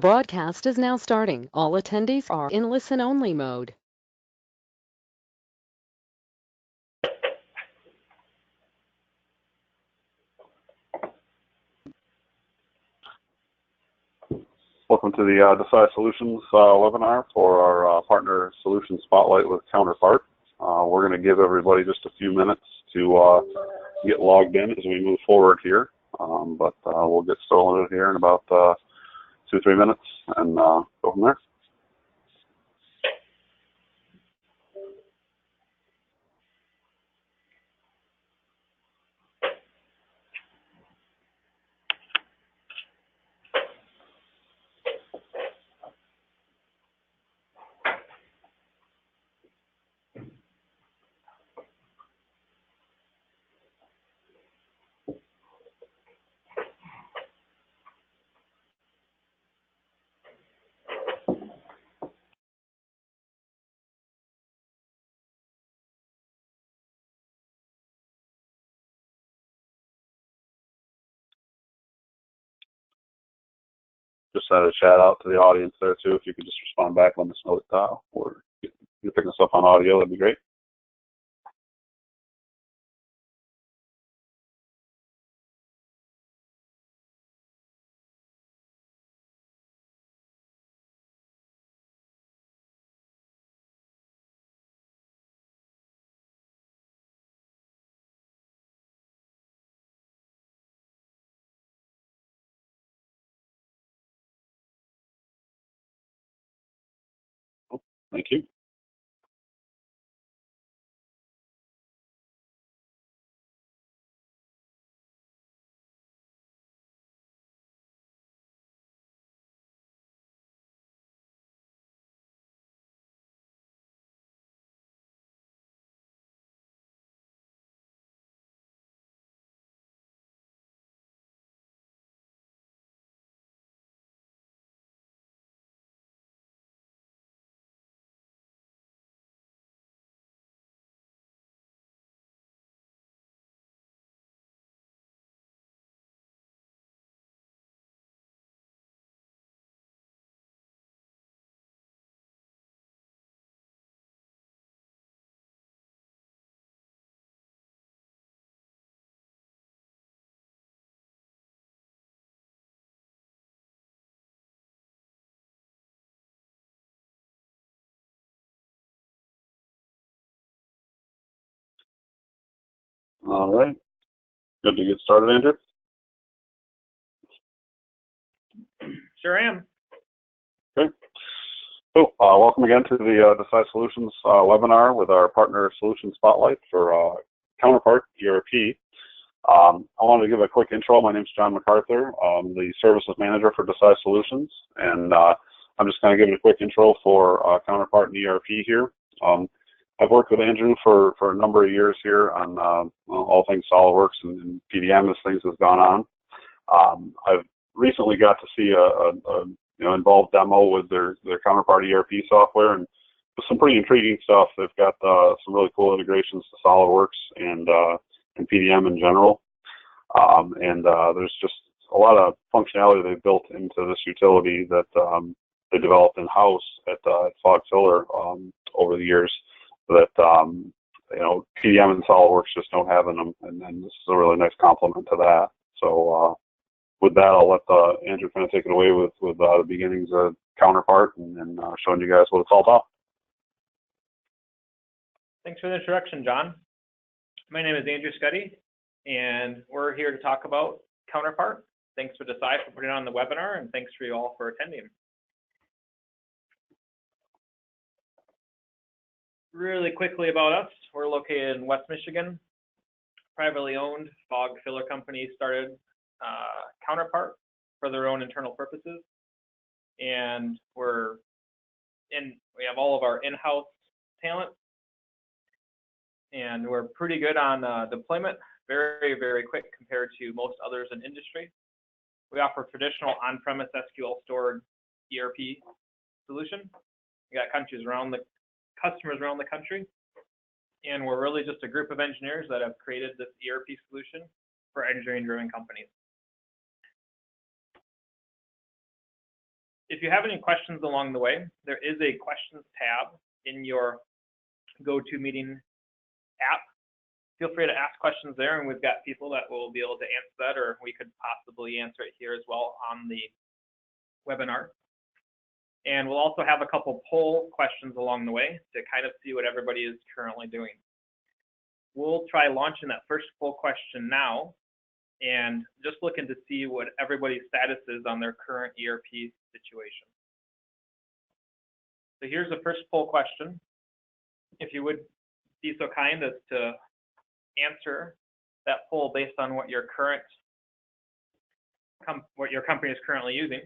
Broadcast is now starting. All attendees are in listen-only mode. Welcome to the Decide Solutions webinar for our Partner Solution Spotlight with Counterpart. We're going to give everybody just a few minutes to get logged in as we move forward here, but we'll get started here in about 2-3 minutes and go from there. Just send a chat out to the audience there too. If you could just respond back, let us know that you're picking us up on audio, that'd be great. Thank you. All right. Good to get started, Andrew. Sure am. Okay. So, welcome again to the Decide Solutions webinar with our Partner Solution Spotlight for Counterpart ERP. I wanted to give a quick intro. My name is John MacArthur. I'm the Services Manager for Decide Solutions, and I'm just going to give it a quick intro for Counterpart and ERP here. I've worked with Andrew for a number of years here on all things SolidWorks and PDM as things have gone on. I've recently got to see a involved demo with their Counterpart ERP software, and with some pretty intriguing stuff. They've got some really cool integrations to SolidWorks and PDM in general, and there's just a lot of functionality they've built into this utility that they developed in-house at FogFiller over the years that PDM and SolidWorks just don't have in them, and this is a really nice complement to that. So with that, I'll let Andrew kind of take it away with the beginnings of Counterpart and showing you guys what it's all about. Thanks for the introduction, John. My name is Andrew Scuddy, and we're here to talk about Counterpart. Thanks for Decide for putting on the webinar, and thanks for you all for attending. Really quickly about us, we're located in West Michigan, privately owned fog filler company started Counterpart for their own internal purposes, and we have all of our in-house talent, and we're pretty good on deployment, very, very quick compared to most others in industry. We offer traditional on-premise SQL stored ERP solution. We got customers around the country, and we're really just a group of engineers that have created this ERP solution for engineering-driven companies. If you have any questions along the way, there is a questions tab in your GoToMeeting app. Feel free to ask questions there, and we've got people that will be able to answer that, or we could possibly answer it here as well on the webinar. And we'll also have a couple poll questions along the way to kind of see what everybody is currently doing. We'll try launching that first poll question now, and just looking to see what everybody's status is on their current ERP situation. So here's the first poll question. If you would be so kind as to answer that poll based on what your company is currently using.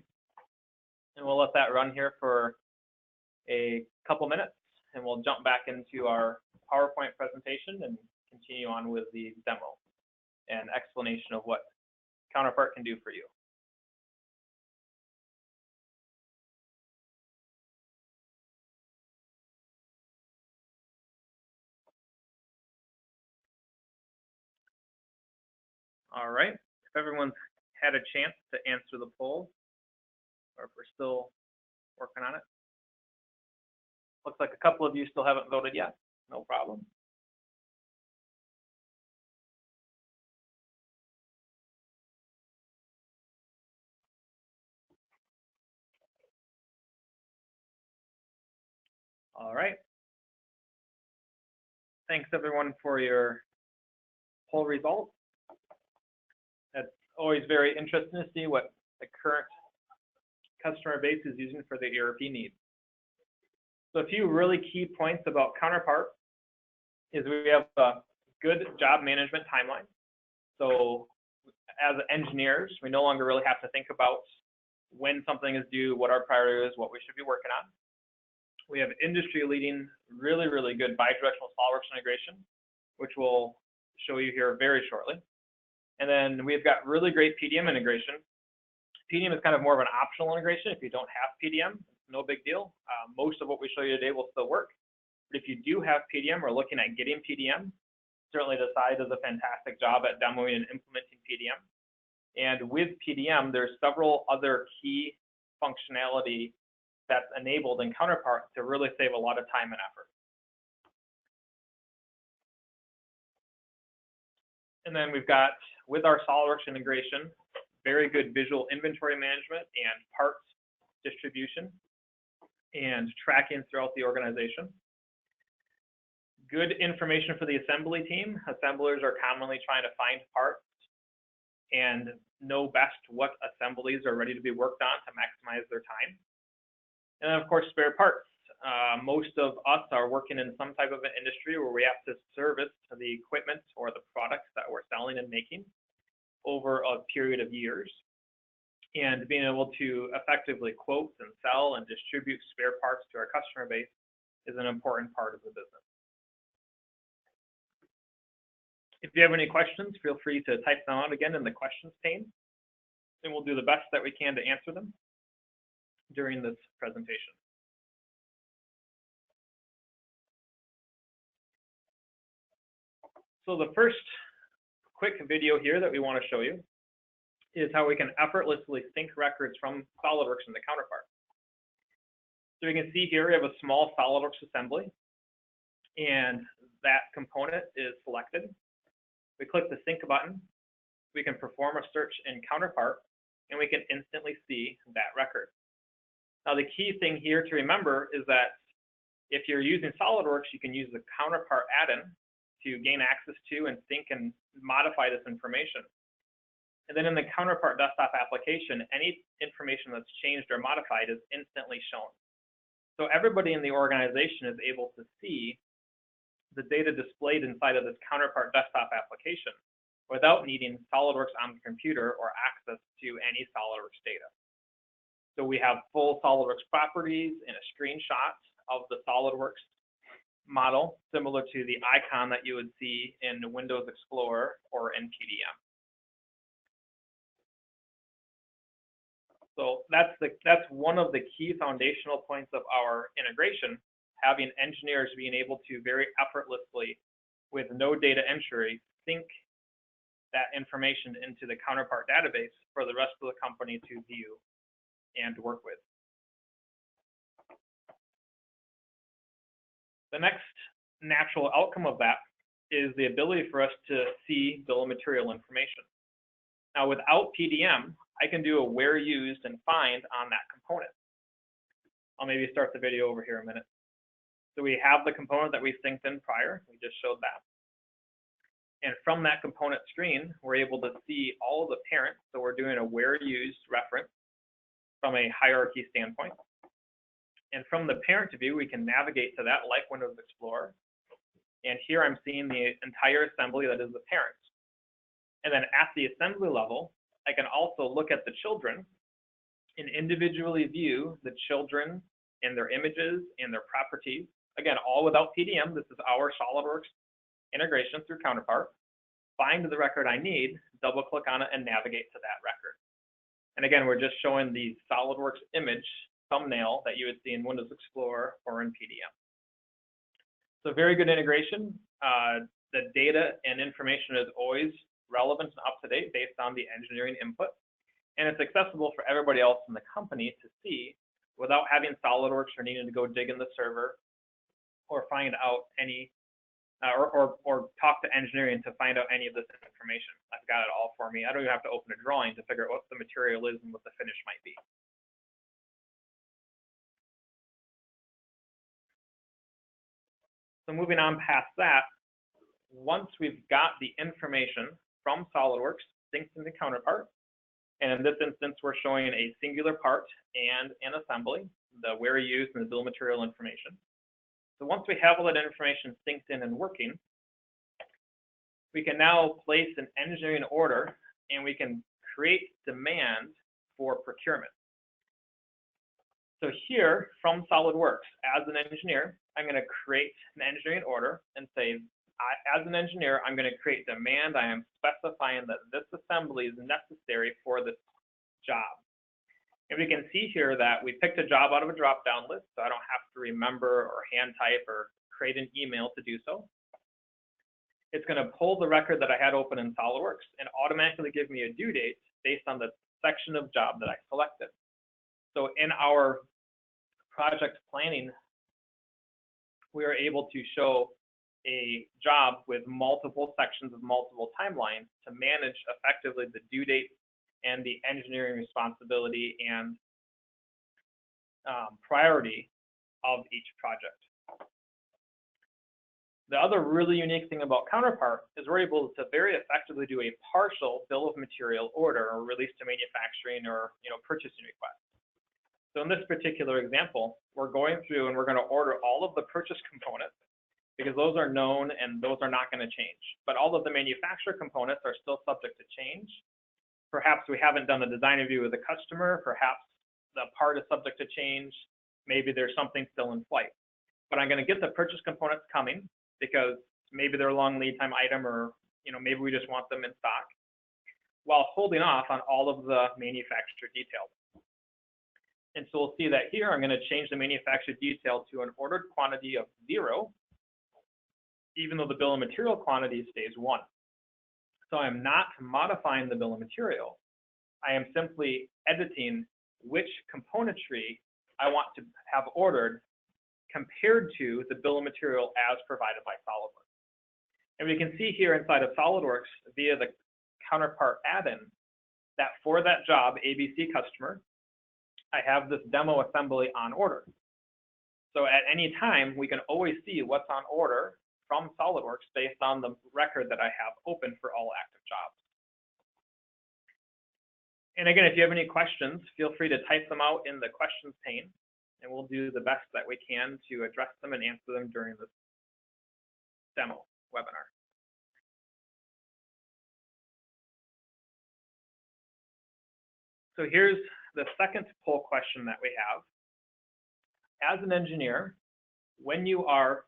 And we'll let that run here for a couple minutes, and we'll jump back into our PowerPoint presentation and continue on with the demo and explanation of what Counterpart can do for you. All right, if everyone's had a chance to answer the poll, or if we're still working on it. Looks like a couple of you still haven't voted yet, no problem. All right. Thanks everyone for your poll results. That's always very interesting to see what the current customer base is using for the ERP needs. So a few really key points about Counterpart is we have a good job management timeline. So as engineers, we no longer really have to think about when something is due, what our priority is, what we should be working on. We have industry-leading, really, really good bidirectional SolidWorks integration, which we'll show you here very shortly. And then we've got really great PDM integration. PDM is kind of more of an optional integration. If you don't have PDM, no big deal. Most of what we show you today will still work. But if you do have PDM or looking at getting PDM, certainly the site does a fantastic job at demoing and implementing PDM. And with PDM, there's several other key functionality that's enabled in Counterpart to really save a lot of time and effort. And then we've got, with our SolidWorks integration, very good visual inventory management and parts distribution and tracking throughout the organization. Good information for the assembly team. Assemblers are commonly trying to find parts and know best what assemblies are ready to be worked on to maximize their time. And then, of course, spare parts. Most of us are working in some type of an industry where we have to service the equipment or the products that we're selling and making over a period of years. And being able to effectively quote and sell and distribute spare parts to our customer base is an important part of the business. If you have any questions, feel free to type them out again in the questions pane, and we'll do the best that we can to answer them during this presentation. So the first quick video here that we want to show you is how we can effortlessly sync records from SolidWorks into Counterpart. So you can see here we have a small SolidWorks assembly, and that component is selected. We click the sync button. We can perform a search in Counterpart, and we can instantly see that record. Now the key thing here to remember is that if you're using SolidWorks, you can use the Counterpart add-in to gain access to and sync and modify this information. And then in the Counterpart desktop application, any information that's changed or modified is instantly shown. So everybody in the organization is able to see the data displayed inside of this Counterpart desktop application without needing SolidWorks on the computer or access to any SolidWorks data. So we have full SolidWorks properties and a screenshot of the SolidWorks model, similar to the icon that you would see in Windows Explorer or in PDM. So that's one of the key foundational points of our integration, having engineers being able to very effortlessly, with no data entry, sync that information into the Counterpart database for the rest of the company to view and work with. The next natural outcome of that is the ability for us to see bill of material information. Now, without PDM, I can do a where used and find on that component. I'll maybe start the video over here a minute. So we have the component that we synced in prior. We just showed that. And from that component screen, we're able to see all of the parents. So we're doing a where used reference from a hierarchy standpoint. And from the parent view, we can navigate to that like Windows Explorer. And here I'm seeing the entire assembly that is the parent. And then at the assembly level, I can also look at the children and individually view the children and their images and their properties. Again, all without PDM. This is our SolidWorks integration through Counterpart. Find the record I need, double click on it, and navigate to that record. And again, we're just showing the SolidWorks image thumbnail that you would see in Windows Explorer or in PDM. So very good integration. The data and information is always relevant and up to date based on the engineering input. And it's accessible for everybody else in the company to see without having SolidWorks or needing to go dig in the server or find out any, or talk to engineering to find out any of this information. I've got it all for me. I don't even have to open a drawing to figure out what the material is and what the finish might be. So moving on past that, once we've got the information from SolidWorks synced into Counterpart, and in this instance, we're showing a singular part and an assembly, the where used and the bill of material information. So once we have all that information synced in and working, we can now place an engineering order and we can create demand for procurement. So here from SolidWorks, as an engineer, I'm going to create an engineering order and say, as an engineer, I'm going to create demand. I am specifying that this assembly is necessary for this job. And we can see here that we picked a job out of a drop-down list, so I don't have to remember or hand type or create an email to do so. It's going to pull the record that I had open in SolidWorks and automatically give me a due date based on the section of job that I selected. So in our project planning, we are able to show a job with multiple sections of multiple timelines to manage effectively the due date and the engineering responsibility and priority of each project. The other really unique thing about Counterpart is we're able to very effectively do a partial bill of material order or release to manufacturing or purchasing request. So in this particular example, we're going through and we're going to order all of the purchase components because those are known and those are not going to change. But all of the manufacturer components are still subject to change. Perhaps we haven't done a design review with the customer. Perhaps the part is subject to change. Maybe there's something still in flight. But I'm going to get the purchase components coming because maybe they're a long lead time item or maybe we just want them in stock while holding off on all of the manufacturer details. And so we'll see that here I'm going to change the manufacturer detail to an ordered quantity of 0, even though the bill of material quantity stays 1. So I'm not modifying the bill of material. I am simply editing which componentry I want to have ordered compared to the bill of material as provided by SolidWorks. And we can see here inside of SolidWorks via the Counterpart add-in that for that job, ABC customer, I have this demo assembly on order. So at any time, we can always see what's on order from SolidWorks based on the record that I have open for all active jobs. And again, if you have any questions, feel free to type them out in the questions pane, and we'll do the best that we can to address them and answer them during this demo webinar. So here's the second poll question that we have. As an engineer, when you are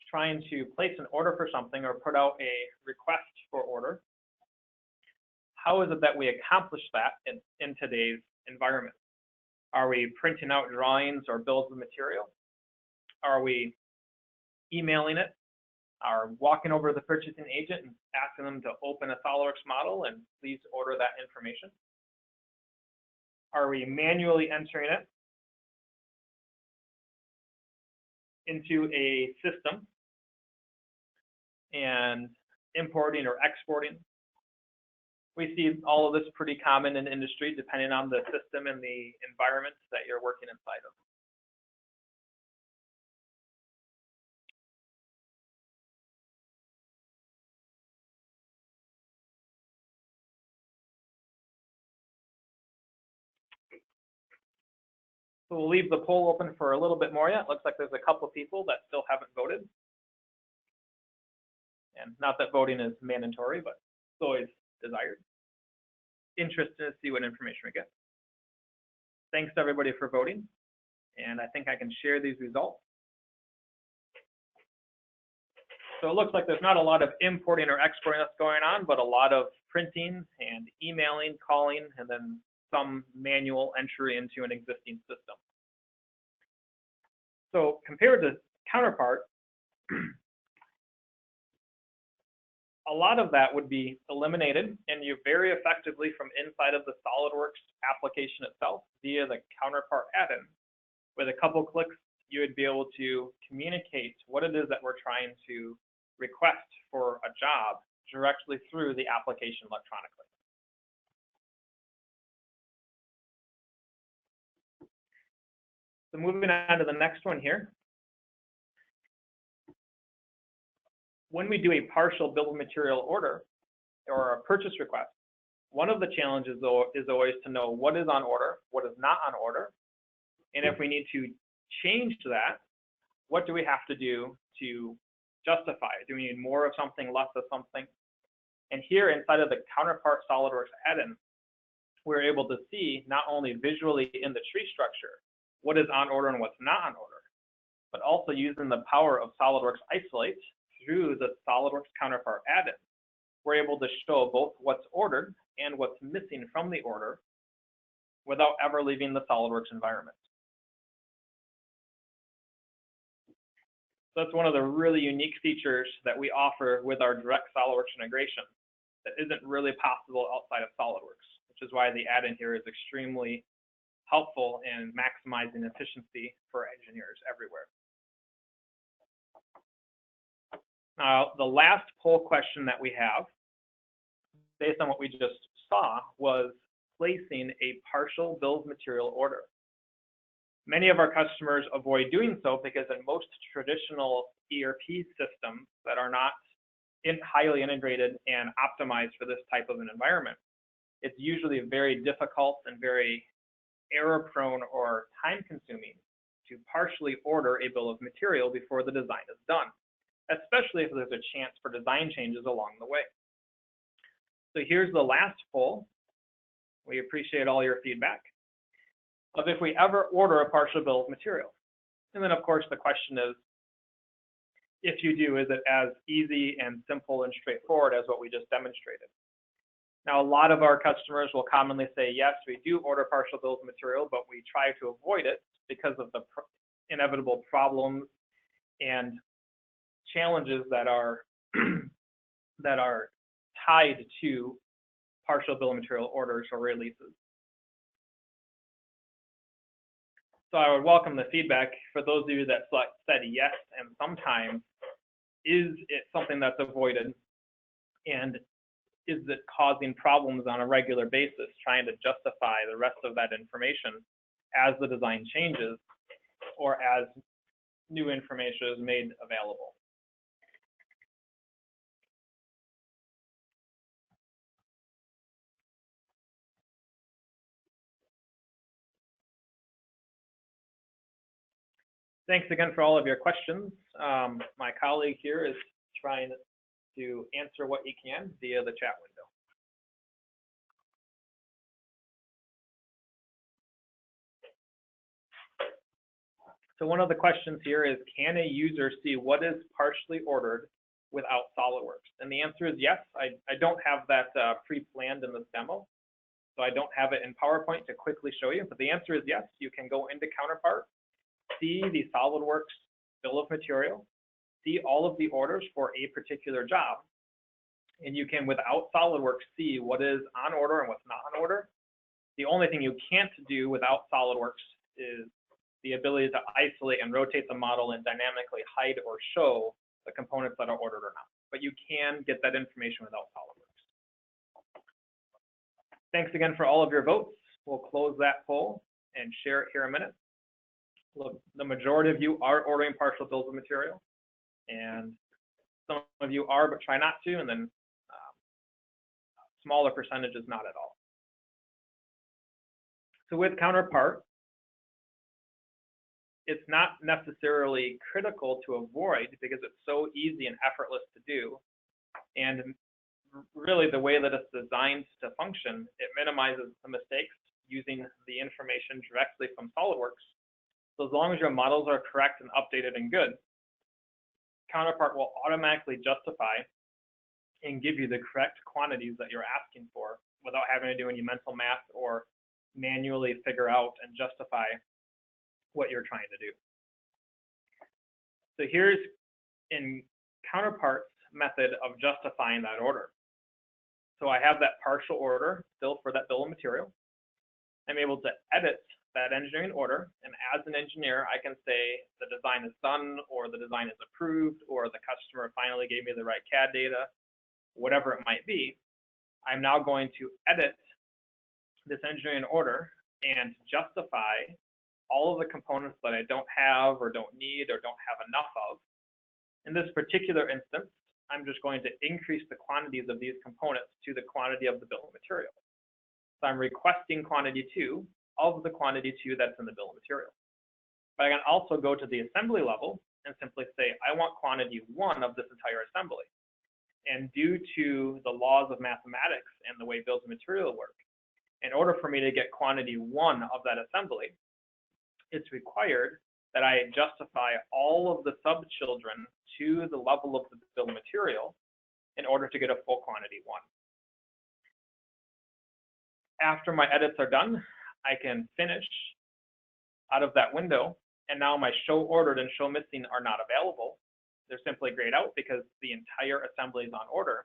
trying to place an order for something or put out a request for order, how is it that we accomplish that in today's environment? Are we printing out drawings or bills of material? Are we emailing it? Are walking over to the purchasing agent and asking them to open a SolidWorks model and please order that information? Are we manually entering it? into a system and importing or exporting. We see all of this pretty common in industry, depending on the system and the environment that you're working inside of. So we'll leave the poll open for a little bit more yet. Looks like there's a couple of people that still haven't voted. And not that voting is mandatory, but it's always desired. Interested to see what information we get. Thanks to everybody for voting. And I think I can share these results. So it looks like there's not a lot of importing or exporting that's going on, but a lot of printing and emailing, calling, and then some manual entry into an existing system. So compared to Counterpart, a lot of that would be eliminated, and you very effectively from inside of the SolidWorks application itself via the Counterpart add-in. With a couple clicks, you would be able to communicate what it is that we're trying to request for a job directly through the application electronically. So moving on to the next one here. When we do a partial bill of material order or a purchase request, one of the challenges though is always to know what is on order, what is not on order, and if we need to change that, what do we have to do to justify it? Do we need more of something, less of something? And here inside of the Counterpart SolidWorks add-in, we're able to see not only visually in the tree structure what is on order and what's not on order, but also using the power of SolidWorks Isolate through the SolidWorks Counterpart add-in, we're able to show both what's ordered and what's missing from the order without ever leaving the SolidWorks environment. So that's one of the really unique features that we offer with our direct SolidWorks integration that isn't really possible outside of SolidWorks, which is why the add-in here is extremely helpful in maximizing efficiency for engineers everywhere. Now, the last poll question that we have, based on what we just saw, was placing a partial bill of material order. Many of our customers avoid doing so because in most traditional ERP systems that are not highly integrated and optimized for this type of an environment, it's usually very difficult and very error-prone or time-consuming to partially order a bill of material before the design is done, especially if there's a chance for design changes along the way. So here's the last poll. We appreciate all your feedback of if we ever order a partial bill of material. And then of course the question is, if you do, is it as easy and simple and straightforward as what we just demonstrated? Now, a lot of our customers will commonly say, yes, we do order partial bills of material, but we try to avoid it because of the inevitable problems and challenges that are that are tied to partial bill of material orders or releases. So I would welcome the feedback for those of you that said yes, and sometimes is it something that's avoided, and is it causing problems on a regular basis trying to justify the rest of that information as the design changes or as new information is made available? Thanks again for all of your questions. My colleague here is trying to answer what he can via the chat window. So one of the questions here is, can a user see what is partially ordered without SolidWorks? And the answer is yes. I don't have that pre-planned in this demo, so I don't have it in PowerPoint to quickly show you, but the answer is yes. You can go into Counterpart, see the SolidWorks bill of material, see all of the orders for a particular job, and you can, without SolidWorks, see what is on order and what's not on order. The only thing you can't do without SolidWorks is the ability to isolate and rotate the model and dynamically hide or show the components that are ordered or not. But you can get that information without SolidWorks. Thanks again for all of your votes. We'll close that poll and share it here in a minute. Look, the majority of you are ordering partial bills of material, and some of you are, but try not to, and then smaller percentages not at all. So with Counterpart, it's not necessarily critical to avoid because it's so easy and effortless to do. And really the way that it's designed to function, it minimizes the mistakes using the information directly from SolidWorks. So as long as your models are correct and updated and good, Counterpart will automatically justify and give you the correct quantities that you're asking for without having to do any mental math or manually figure out and justify what you're trying to do. So here's in Counterpart's method of justifying that order. So I have that partial order still for that bill of material. I'm able to edit that engineering order, and as an engineer, I can say the design is done, or the design is approved, or the customer finally gave me the right CAD data, whatever it might be. I'm now going to edit this engineering order and justify all of the components that I don't have or don't need or don't have enough of. In this particular instance, I'm just going to increase the quantities of these components to the quantity of the bill of material. So I'm requesting quantity 2 of the quantity 2 that's in the bill of material. But I can also go to the assembly level and simply say, I want quantity 1 of this entire assembly. And due to the laws of mathematics and the way bills of material work, in order for me to get quantity 1 of that assembly, it's required that I justify all of the sub-children to the level of the bill of material in order to get a full quantity 1. After my edits are done, I can finish out of that window, and now my show ordered and show missing are not available. They're simply grayed out because the entire assembly is on order,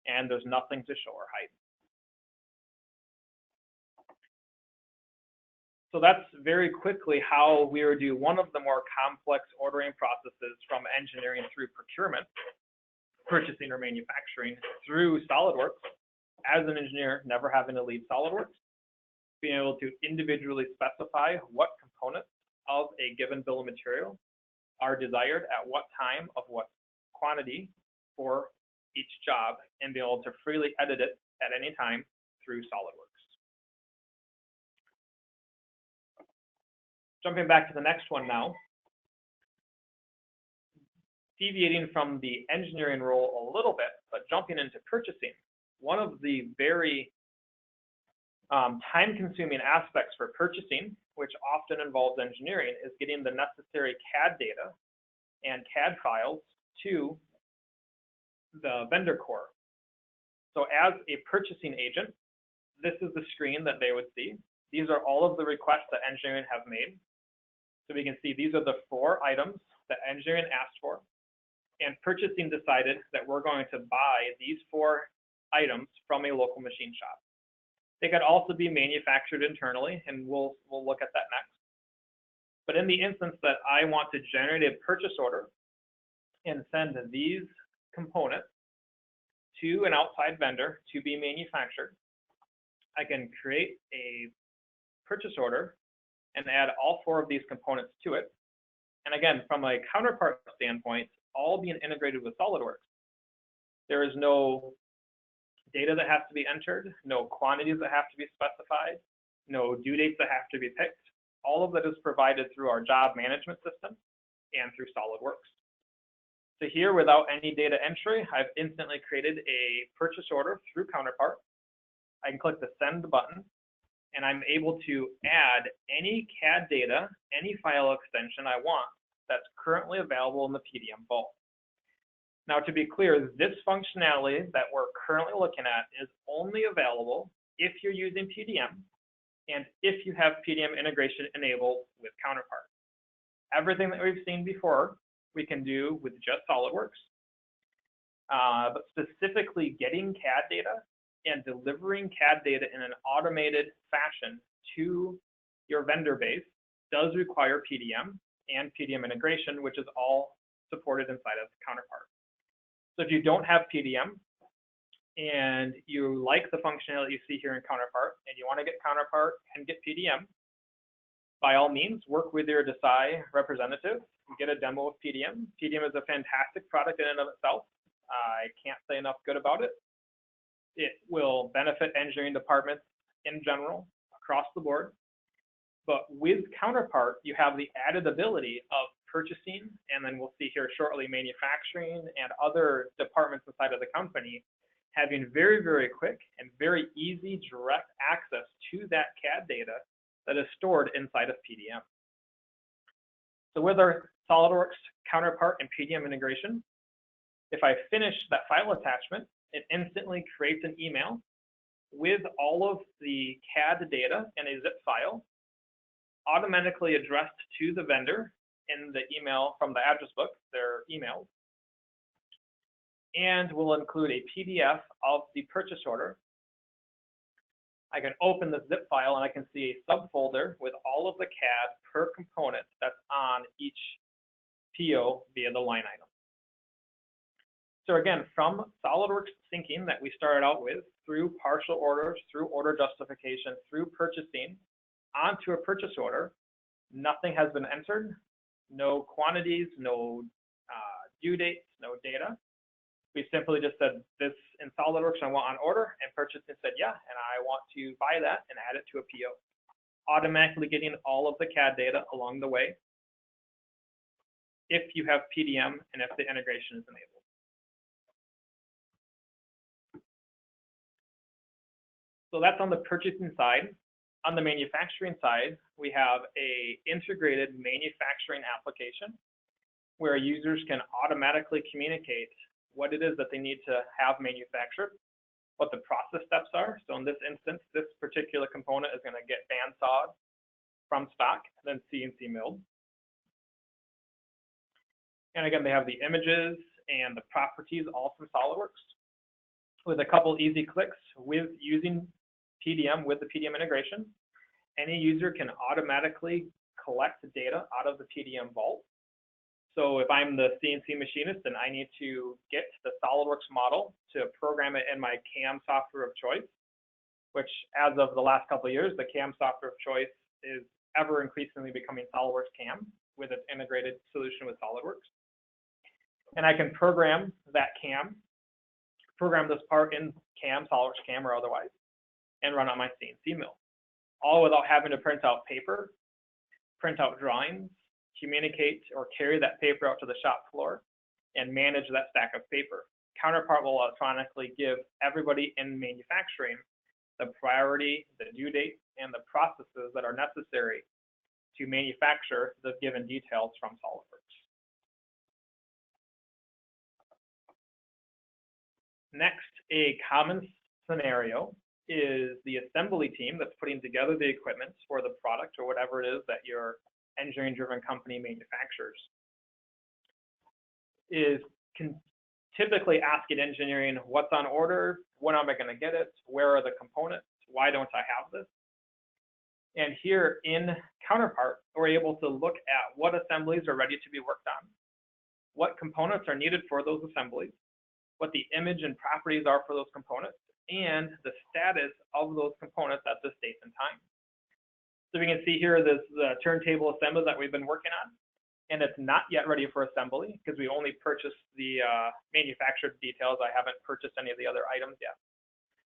and there's nothing to show or hide. So that's very quickly how we would do one of the more complex ordering processes from engineering through procurement, purchasing or manufacturing through SolidWorks. As an engineer, never having to leave SolidWorks, being able to individually specify what components of a given bill of material are desired at what time of what quantity for each job, and be able to freely edit it at any time through SolidWorks. Jumping back to the next one now, deviating from the engineering role a little bit, but jumping into purchasing. One of the very time-consuming aspects for purchasing, which often involves engineering, is getting the necessary CAD data and CAD files to the vendor core. So as a purchasing agent, this is the screen that they would see. These are all of the requests that engineering have made. So we can see these are the 4 items that engineering asked for, and purchasing decided that we're going to buy these 4 items from a local machine shop. They could also be manufactured internally, and we'll look at that next. But in the instance that I want to generate a purchase order and send these components to an outside vendor to be manufactured, I can create a purchase order and add all 4 of these components to it. And again, from a Counterpart standpoint, all being integrated with SolidWorks. There is no data that has to be entered, no quantities that have to be specified, no due dates that have to be picked. All of that is provided through our job management system and through SolidWorks. So here, without any data entry, I've instantly created a purchase order through Counterpart. I can click the send button, and I'm able to add any CAD data, any file extension I want that's currently available in the PDM vault. Now, to be clear, this functionality that we're currently looking at is only available if you're using PDM and if you have PDM integration enabled with Counterpart. Everything that we've seen before, we can do with just SolidWorks, but specifically getting CAD data and delivering CAD data in an automated fashion to your vendor base does require PDM and PDM integration, which is all supported inside of Counterpart. So if you don't have PDM and you like the functionality you see here in Counterpart and you want to get Counterpart and get PDM, by all means, work with your Desai representative and get a demo of PDM. PDM is a fantastic product in and of itself. I can't say enough good about it. It will benefit engineering departments in general across the board. But with Counterpart, you have the added ability of purchasing, and then we'll see here shortly manufacturing and other departments inside of the company having very, very quick and very easy direct access to that CAD data that is stored inside of PDM. So with our SolidWorks Counterpart and PDM integration, if I finish that file attachment, it instantly creates an email with all of the CAD data in a zip file, automatically addressed to the vendor in the email from the address book, their email, and will include a PDF of the purchase order. I can open the zip file and I can see a subfolder with all of the CAD per component that's on each PO via the line item. So again, from SolidWorks syncing that we started out with, through partial orders, through order justification, through purchasing, onto a purchase order, nothing has been entered, no quantities, no due dates, no data. We simply just said this in SolidWorks I want on order, and purchasing said yeah, and I want to buy that and add it to a PO. Automatically getting all of the CAD data along the way if you have PDM and if the integration is enabled. So that's on the purchasing side. On the manufacturing side, we have a integrated manufacturing application where users can automatically communicate what it is that they need to have manufactured, what the process steps are. So in this instance, this particular component is going to get bandsawed from stock, then CNC milled. And again, they have the images and the properties all from SolidWorks. With a couple easy clicks with using PDM with the PDM integration, any user can automatically collect data out of the PDM vault. So if I'm the CNC machinist and I need to get the SolidWorks model to program it in my CAM software of choice, which as of the last couple of years, the CAM software of choice is ever increasingly becoming SolidWorks CAM with its integrated solution with SolidWorks. And I can program that CAM, program this part in CAM, SolidWorks CAM or otherwise, and run on my CNC mill, all without having to print out paper, print out drawings, communicate or carry that paper out to the shop floor, and manage that stack of paper. Counterpart will electronically give everybody in manufacturing the priority, the due date, and the processes that are necessary to manufacture the given details from SolidWorks. Next, a common scenario is the assembly team that's putting together the equipment for the product or whatever it is that your engineering-driven company manufactures, is typically asking engineering, what's on order, when am I going to get it, where are the components, why don't I have this? And here in Counterpart, we're able to look at what assemblies are ready to be worked on, what components are needed for those assemblies, what the image and properties are for those components, and the status of those components at this date and time. So we can see here this turntable assembly that we've been working on, and it's not yet ready for assembly because we only purchased the manufactured details. I haven't purchased any of the other items yet.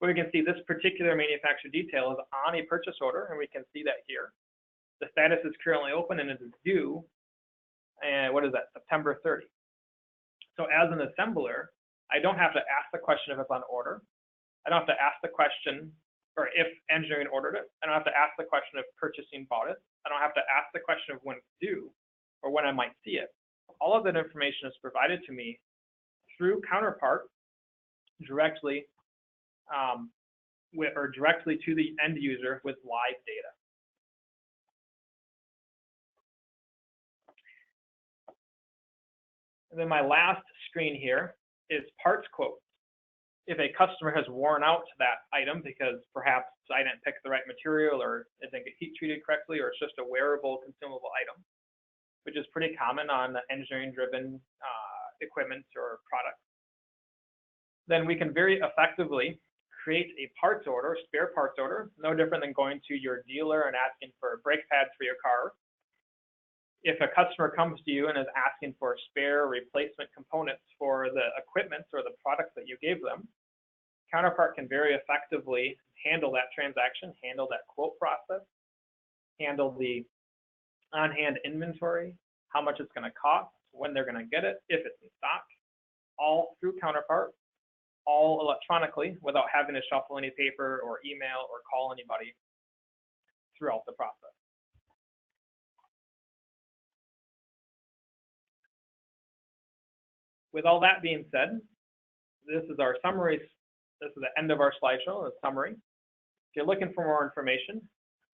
But we can see this particular manufactured detail is on a purchase order, and we can see that here. The status is currently open and it is due, and what is that, September 30. So as an assembler, I don't have to ask the question if it's on order. I don't have to ask the question, or if engineering ordered it. I don't have to ask the question if purchasing bought it. I don't have to ask the question of when it's due or when I might see it. All of that information is provided to me through Counterpart directly, or directly to the end user with live data. And then my last screen here is parts quotes. if a customer has worn out that item because perhaps I didn't pick the right material or it didn't get heat treated correctly, or it's just a wearable consumable item, which is pretty common on engineering-driven equipment or products, then we can very effectively create a parts order, spare parts order, no different than going to your dealer and asking for brake pads for your car. If a customer comes to you and is asking for spare replacement components for the equipment or the products that you gave them, Counterpart can very effectively handle that transaction, handle that quote process, handle the on-hand inventory, how much it's going to cost, when they're going to get it, if it's in stock, all through Counterpart, all electronically without having to shuffle any paper or email or call anybody throughout the process. With all that being said, this is our summary. This is the end of our slideshow, the summary. If you're looking for more information,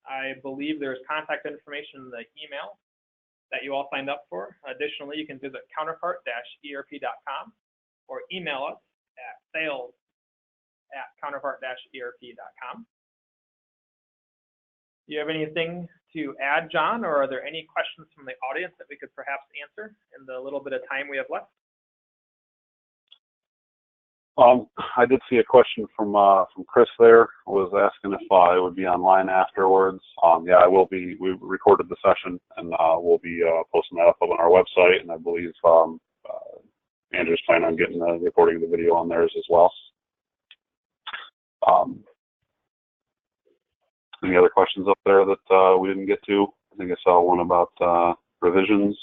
I believe there's contact information in the email that you all signed up for. Additionally, you can visit counterpart-erp.com or email us at sales@counterpart-erp.com. Do you have anything to add, John, or are there any questions from the audience that we could perhaps answer in the little bit of time we have left? I did see a question from Chris there, was asking if it would be online afterwards. Yeah, I will be. We recorded the session, and we'll be posting that up on our website, and I believe Andrew's planning on getting the recording of the video on theirs as well. Any other questions up there that we didn't get to? I think I saw one about revisions.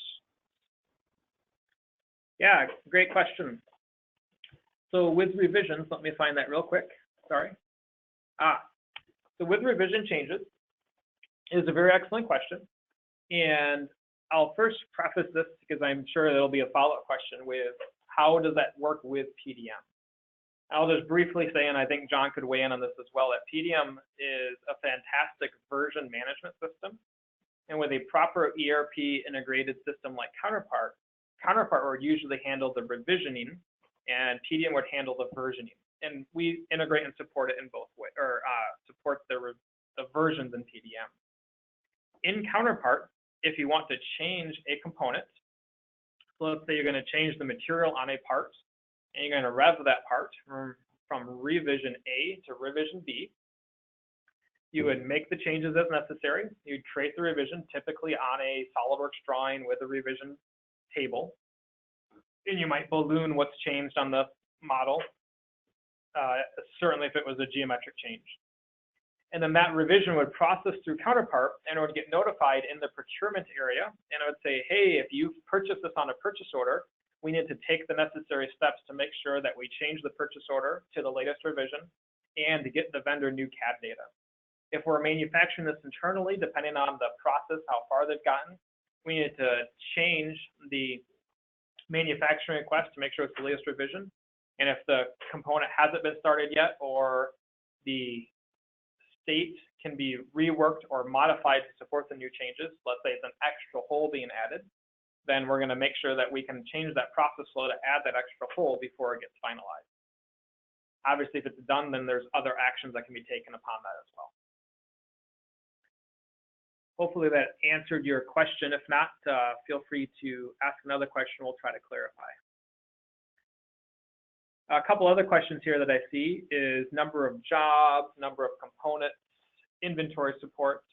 Yeah, great question. So with revisions, let me find that real quick. Sorry. So with revision changes is a very excellent question. And I'll first preface this because I'm sure there'll be a follow-up question with how does that work with PDM? I'll just briefly say, and I think John could weigh in on this as well, that PDM is a fantastic version management system. And with a proper ERP integrated system like Counterpart would usually handle the revisioning and PDM would handle the versioning. And we integrate and support it in both ways, or support the versions in PDM. In Counterpart, if you want to change a component, so let's say you're going to change the material on a part, and you're going to rev that part from revision A to revision B, you would make the changes as necessary. You'd create the revision, typically on a SolidWorks drawing with a revision table. And you might balloon what's changed on the model, certainly if it was a geometric change. And then that revision would process through Counterpart and it would get notified in the procurement area. And it would say, hey, if you've purchased this on a purchase order, we need to take the necessary steps to make sure that we change the purchase order to the latest revision and to get the vendor new CAD data. If we're manufacturing this internally, depending on the process, how far they've gotten, we need to change the manufacturing request to make sure it's the latest revision. And if the component hasn't been started yet, or the state can be reworked or modified to support the new changes, let's say it's an extra hole being added, then we're going to make sure that we can change that process flow to add that extra hole before it gets finalized. Obviously, if it's done, then there's other actions that can be taken upon that as well. Hopefully that answered your question. If not, feel free to ask another question. We'll try to clarify. A couple other questions here that I see is number of jobs, number of components, inventory support.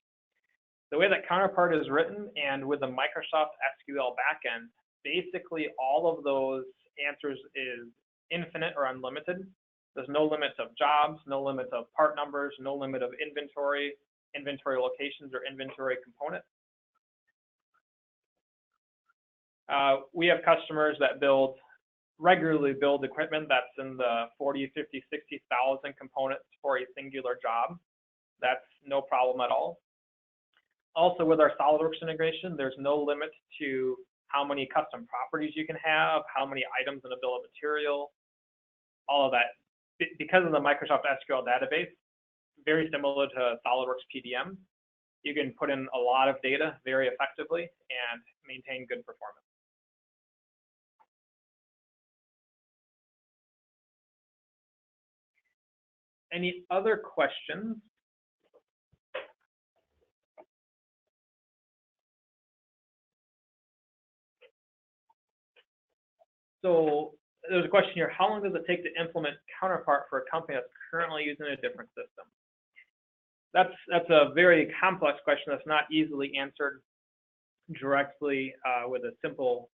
The way that Counterpart is written and with the Microsoft SQL backend, basically all of those answers is infinite or unlimited. There's no limits of jobs, no limits of part numbers, no limit of inventory locations, or inventory components. We have customers that regularly build equipment that's in the 40, 50, 60,000 components for a singular job. That's no problem at all. Also, with our SolidWorks integration, there's no limit to how many custom properties you can have, how many items in a bill of material, all of that. Because of the Microsoft SQL database, very similar to SolidWorks PDM, you can put in a lot of data very effectively and maintain good performance. Any other questions? So there's a question here, how long does it take to implement Counterpart for a company that's currently using a different system? That's a very complex question that's not easily answered directly with a simple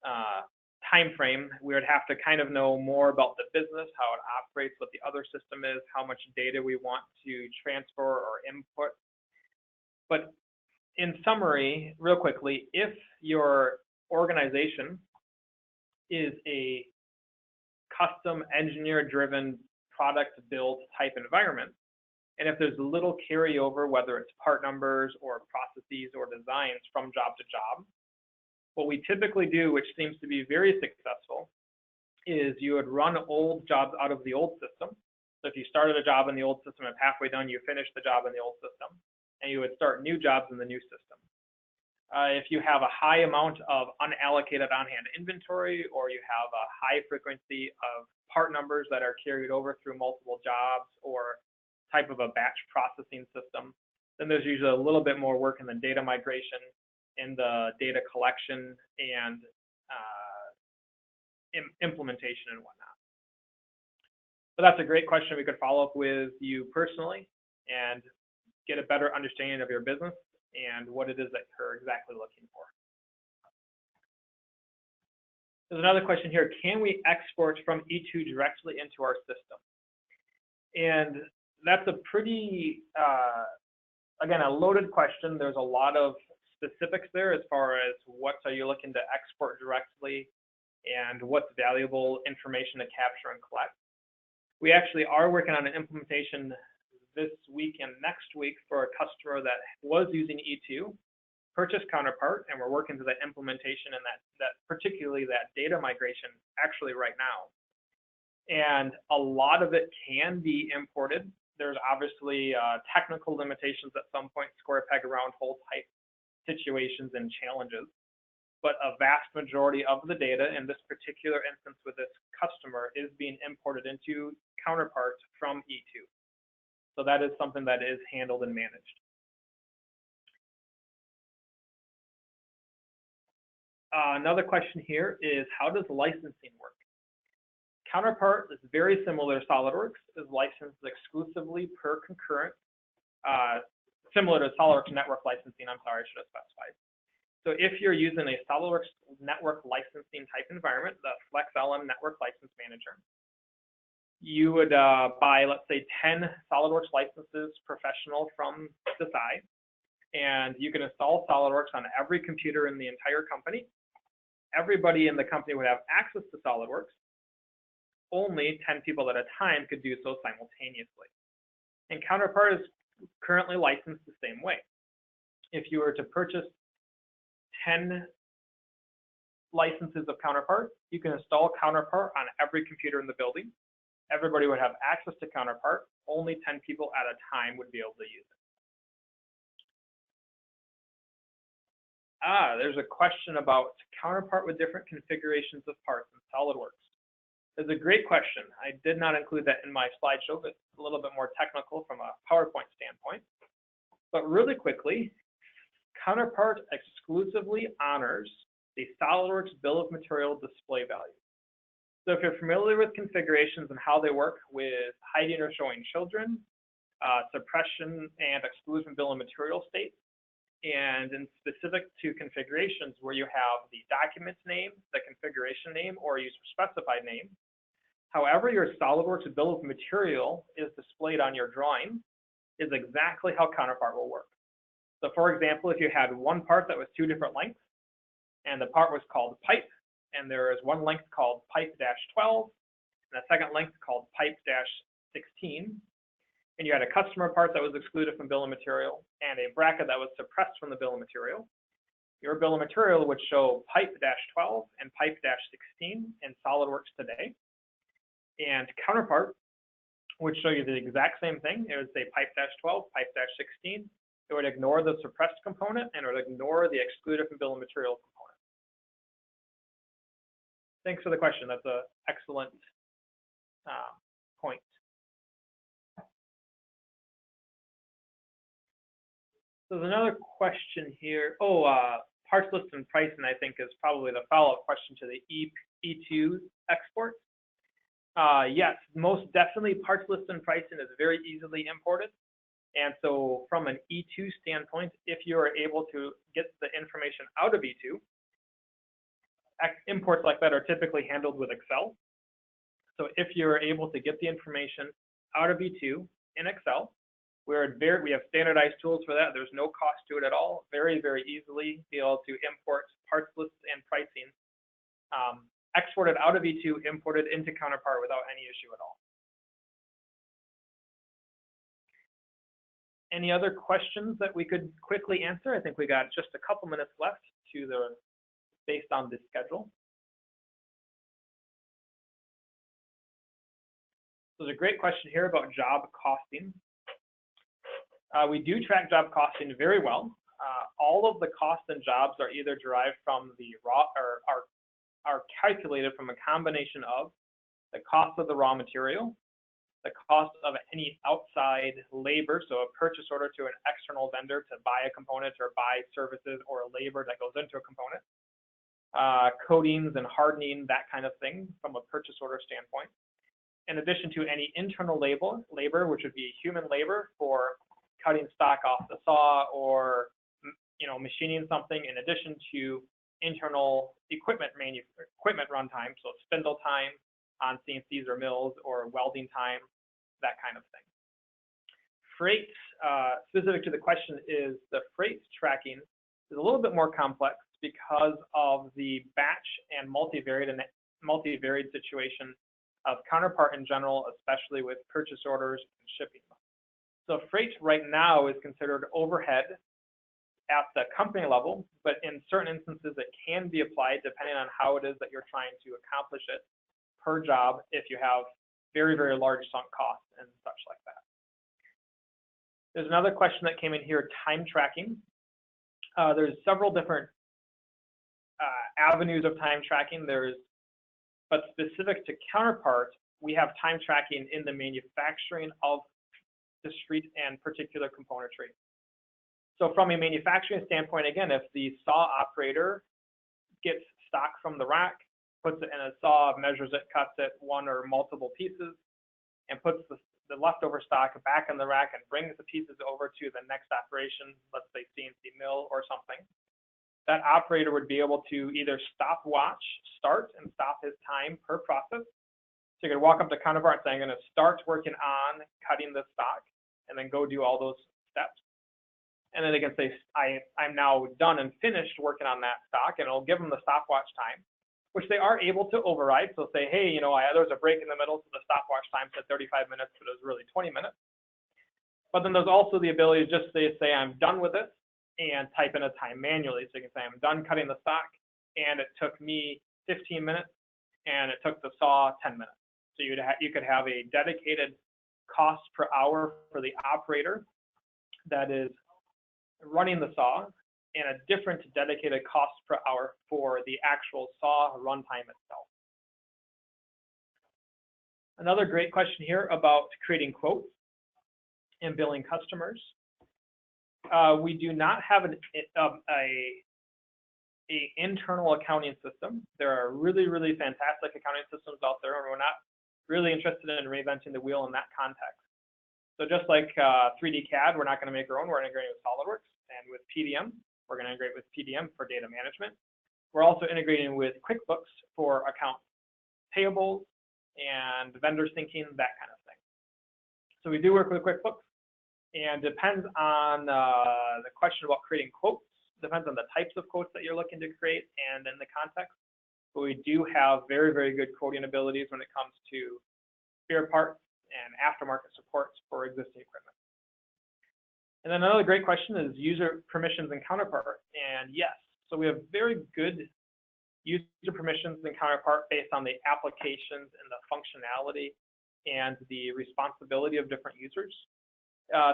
time frame. We would have to kind of know more about the business, how it operates, what the other system is, how much data we want to transfer or input. But in summary, real quickly, if your organization is a custom engineer-driven product build type environment, and if there's little carryover, whether it's part numbers or processes or designs from job to job, what we typically do, which seems to be very successful, is you would run old jobs out of the old system. So if you started a job in the old system and halfway done, you finish the job in the old system, and you would start new jobs in the new system. If you have a high amount of unallocated on-hand inventory, or you have a high frequency of part numbers that are carried over through multiple jobs, or type of a batch processing system, then there's usually a little bit more work in the data migration, in the data collection, and implementation and whatnot. But that's a great question. We could follow up with you personally and get a better understanding of your business and what it is that you're exactly looking for. There's another question here. Can we export from E2 directly into our system? And that's a pretty, again, a loaded question. There's a lot of specifics there as far as what are you looking to export directly and what's valuable information to capture and collect. We actually are working on an implementation this week and next week for a customer that was using E2, purchased Counterpart, and we're working through that implementation and that particularly that data migration actually right now. And a lot of it can be imported. There's obviously technical limitations at some point, square peg round hole type situations and challenges. But a vast majority of the data in this particular instance with this customer is being imported into Counterpart from E2. So that is something that is handled and managed. Another question here is, how does licensing work? Counterpart is very similar to SolidWorks, is licensed exclusively per concurrent, similar to SolidWorks network licensing, I'm sorry, I should have specified. So if you're using a SolidWorks network licensing type environment, the FlexLM Network License Manager, you would buy, let's say, 10 SolidWorks licenses professional from Desai, and you can install SolidWorks on every computer in the entire company. Everybody in the company would have access to SolidWorks. Only 10 people at a time could do so simultaneously. And Counterpart is currently licensed the same way. If you were to purchase 10 licenses of Counterpart, you can install Counterpart on every computer in the building. Everybody would have access to Counterpart. Only 10 people at a time would be able to use it. There's a question about Counterpart with different configurations of parts in SolidWorks. It's a great question. I did not include that in my slideshow, but it's a little bit more technical from a PowerPoint standpoint. But really quickly, Counterpart exclusively honors the SolidWorks bill of material display value. So if you're familiar with configurations and how they work with hiding or showing children, suppression and exclusion bill of material states, and in specific to configurations where you have the document name, the configuration name, or user specified name, however your SolidWorks bill of material is displayed on your drawing is exactly how Counterpart will work. So for example, if you had one part that was two different lengths, and the part was called pipe, and there is one length called pipe-12, and a second length called pipe-16, and you had a customer part that was excluded from bill of material, and a bracket that was suppressed from the bill of material, your bill of material would show pipe-12 and pipe-16 in SolidWorks today, and Counterpart would show you the exact same thing. It would say pipe-12, pipe-16. It would ignore the suppressed component, and it would ignore the excluded from bill of material component. Thanks for the question. That's an excellent point. So there's another question here. Oh, parts list and pricing, I think, is probably the follow-up question to the E2 export. Yes, most definitely parts list and pricing is very easily imported. And so from an E2 standpoint, if you are able to get the information out of E2, imports like that are typically handled with Excel. So if you're able to get the information out of E2 in Excel, we have standardized tools for that. There's no cost to it at all. Very, very easily be able to import parts lists and pricing, exported out of E2, imported into Counterpart without any issue at all. Any other questions that we could quickly answer? I think we got just a couple minutes left based on the schedule. So there's a great question here about job costing. We do track job costing very well. All of the costs and jobs are either derived from the raw or are calculated from a combination of the cost of the raw material, the cost of any outside labor, so a purchase order to an external vendor to buy a component or buy services or labor that goes into a component, coatings and hardening, that kind of thing from a purchase order standpoint. In addition to any internal labor, which would be human labor for cutting stock off the saw or machining something, in addition to internal equipment runtime, so spindle time on CNCs or mills or welding time, that kind of thing. Freight, specific to the question, is the freight tracking is a little bit more complex because of the batch and multivariate situation of Counterpart in general, especially with purchase orders and shipping. So freight right now is considered overhead at the company level, but in certain instances it can be applied depending on how it is that you're trying to accomplish it per job if you have very, very large sunk costs and such like that. There's another question that came in here, time tracking. There's several different avenues of time tracking. But specific to Counterpart, we have time tracking in the manufacturing of discrete and particular componentry. So from a manufacturing standpoint, again, if the saw operator gets stock from the rack, puts it in a saw, measures it, cuts it one or multiple pieces, and puts the leftover stock back in the rack and brings the pieces over to the next operation, let's say CNC mill or something, that operator would be able to either start and stop his time per process. So you could walk up to Counterpart and say, I'm going to start working on cutting this stock, and then go do all those steps. And then they can say, I'm now done and finished working on that stock, and it'll give them the stopwatch time, which they are able to override. So say, hey, there was a break in the middle, so the stopwatch time said 35 minutes, but it was really 20 minutes. But then there's also the ability to just say I'm done with this, and type in a time manually. So you can say, I'm done cutting the stock, and it took me 15 minutes, and it took the saw 10 minutes. So you could have a dedicated cost per hour for the operator that is running the saw, and a different dedicated cost per hour for the actual saw runtime itself. Another great question here about creating quotes and billing customers. We do not have an internal accounting system. There are really, really fantastic accounting systems out there, and we're not really interested in reinventing the wheel in that context. So just like 3D CAD, we're not going to make our own. We're integrating with SolidWorks, and with PDM, we're going to integrate with PDM for data management. We're also integrating with QuickBooks for account payables and vendor syncing, that kind of thing. So we do work with QuickBooks, and depends on the question about creating quotes, depends on the types of quotes that you're looking to create and in the context. But we do have very, very good quoting abilities when it comes to spare parts and aftermarket supports for existing equipment. And then another great question is user permissions in Counterpart. And yes, so we have very good user permissions in Counterpart based on the applications and the functionality and the responsibility of different users.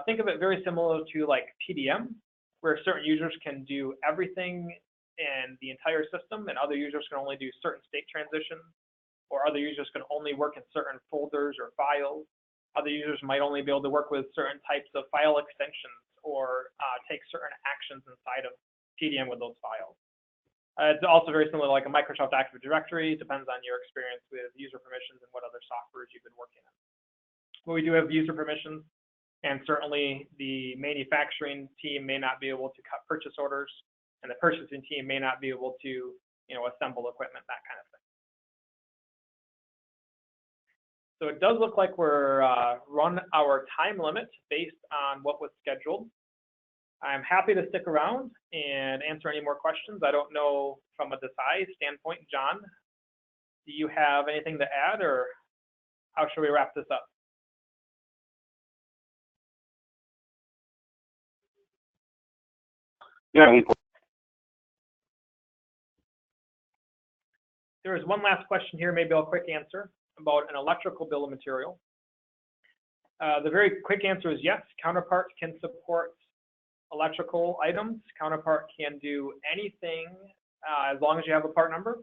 Think of it very similar to like PDM, where certain users can do everything in the entire system, and other users can only do certain state transitions, or other users can only work in certain folders or files. Other users might only be able to work with certain types of file extensions or take certain actions inside of TDM with those files. It's also very similar to like a Microsoft Active Directory. It depends on your experience with user permissions and what other softwares you've been working on. But we do have user permissions, and certainly the manufacturing team may not be able to cut purchase orders, and the purchasing team may not be able to, assemble equipment, that kind of thing. So it does look like we're run our time limit based on what was scheduled. I'm happy to stick around and answer any more questions. I don't know from a Desai standpoint, John, do you have anything to add, or how should we wrap this up? Yeah, I think There is one last question here, maybe I'll quick answer, about an electrical bill of material. The very quick answer is yes, Counterpart can support electrical items. Counterpart can do anything as long as you have a part number.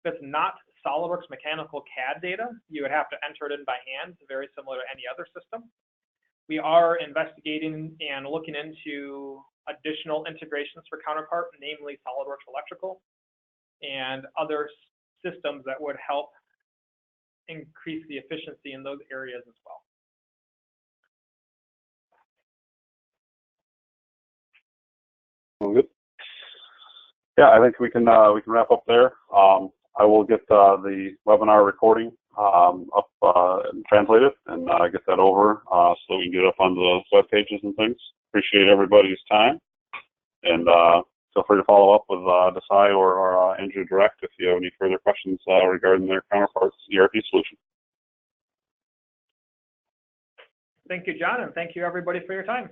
If it's not SolidWorks mechanical CAD data, you would have to enter it in by hand, very similar to any other system. We are investigating and looking into additional integrations for Counterpart, namely SolidWorks Electrical, and other systems that would help increase the efficiency in those areas as well. good. Yeah, I think we can wrap up there. I will get the webinar recording up and translate it and get that over so we can get it up on the web pages and things. Appreciate everybody's time, and feel free to follow up with Desai or Andrew direct if you have any further questions regarding their Counterparts ERP solution. Thank you, John, and thank you everybody for your time.